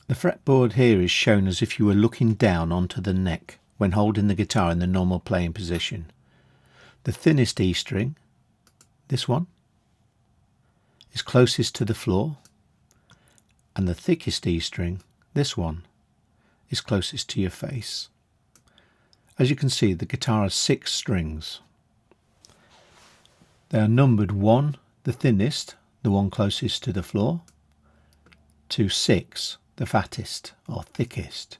The fretboard here is shown as if you were looking down onto the neck when holding the guitar in the normal playing position. The thinnest E string, this one, is closest to the floor, and the thickest E string, this one, is closest to your face. As you can see, the guitar has 6 strings. They are numbered 1, the thinnest, the one closest to the floor, to 6, the fattest or thickest,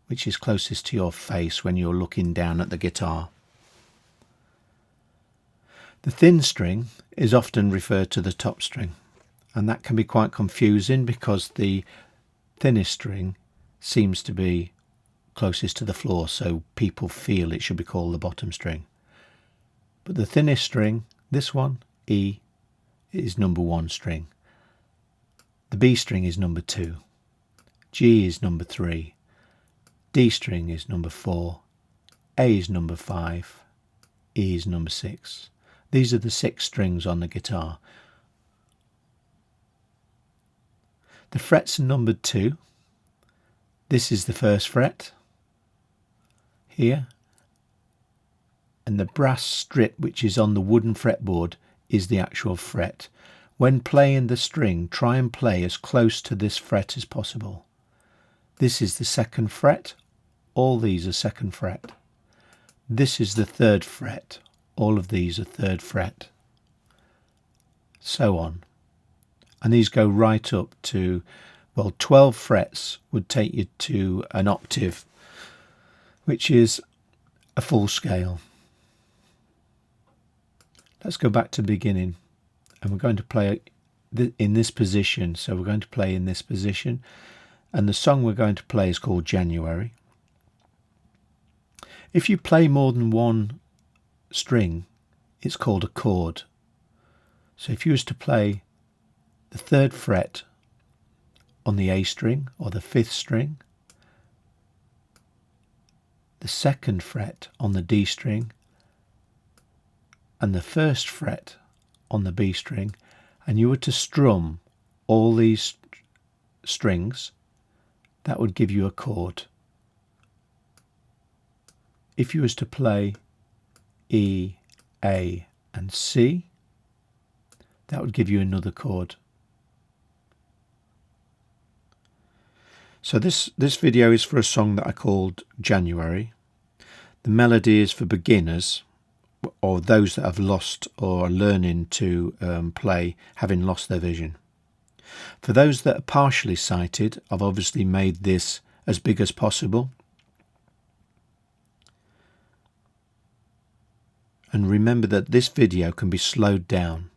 which is closest to your face when you're looking down at the guitar. The thin string is often referred to the top string, and that can be quite confusing because the thinnest string seems to be closest to the floor, so people feel it should be called the bottom string. But the thinnest string, this one, E, is number 1 string. The B string is number 2. G is number 3. D string is number 4. A is number 5. E is number 6. These are the 6 strings on the guitar. The frets are numbered 2. This is the 1st fret here, and the brass strip which is on the wooden fretboard is the actual fret. When playing the string, try and play as close to this fret as possible. This is the 2nd fret, all these are 2nd fret. This is the 3rd fret, all of these are 3rd fret. So on. And these go right up to, well, 12 frets would take you to an octave, which is a full scale. Let's go back to the beginning, and we're going to play in this position. So we're going to play in this position, and the song we're going to play is called January. If you play more than 1 string, it's called a chord. So if you was to play the 3rd fret on the A string or the 5th string, the 2nd fret on the D string, and the 1st fret on the B string, and you were to strum all these strings, that would give you a chord. If you was to play E, A and C, that would give you another chord. So this video is for a song that I called January. The melody is for beginners, or those that have lost or are learning to play, having lost their vision. For those that are partially sighted, I've obviously made this as big as possible. And remember that this video can be slowed down.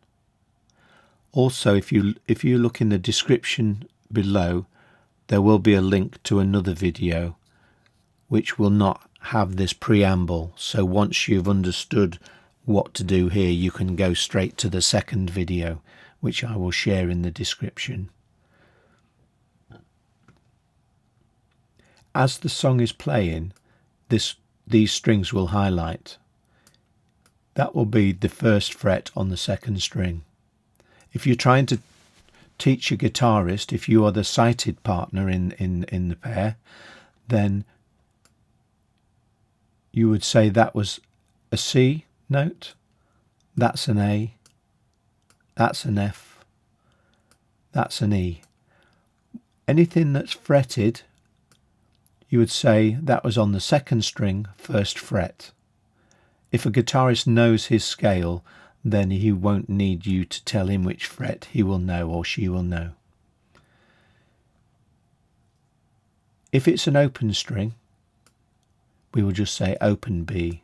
Also, if you look in the description below, there will be a link to another video which will not have this preamble. So once you've understood what to do here, you can go straight to the 2nd video, which I will share in the description. As the song is playing, these strings will highlight. That will be the 1st fret on the 2nd string. If you're trying to teach a guitarist, if you are the sighted partner in the pair, then you would say that was a C note, that's an A, that's an F, that's an E. Anything that's fretted, you would say that was on the 2nd string, 1st fret. If a guitarist knows his scale, then he won't need you to tell him which fret. He will know, or she will know. If it's an open string, we will just say open B,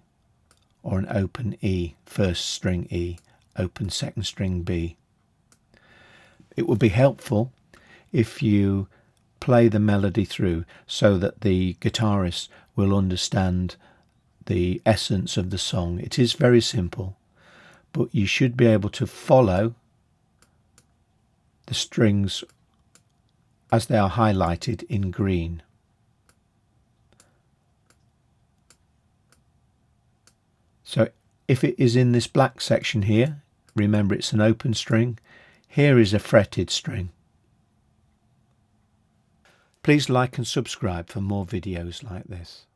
or an open E, 1st string E, open 2nd string B. It would be helpful if you play the melody through so that the guitarist will understand the essence of the song. It is very simple, but you should be able to follow the strings as they are highlighted in green. So if it is in this black section here, remember it's an open string. Here is a fretted string. Please like and subscribe for more videos like this.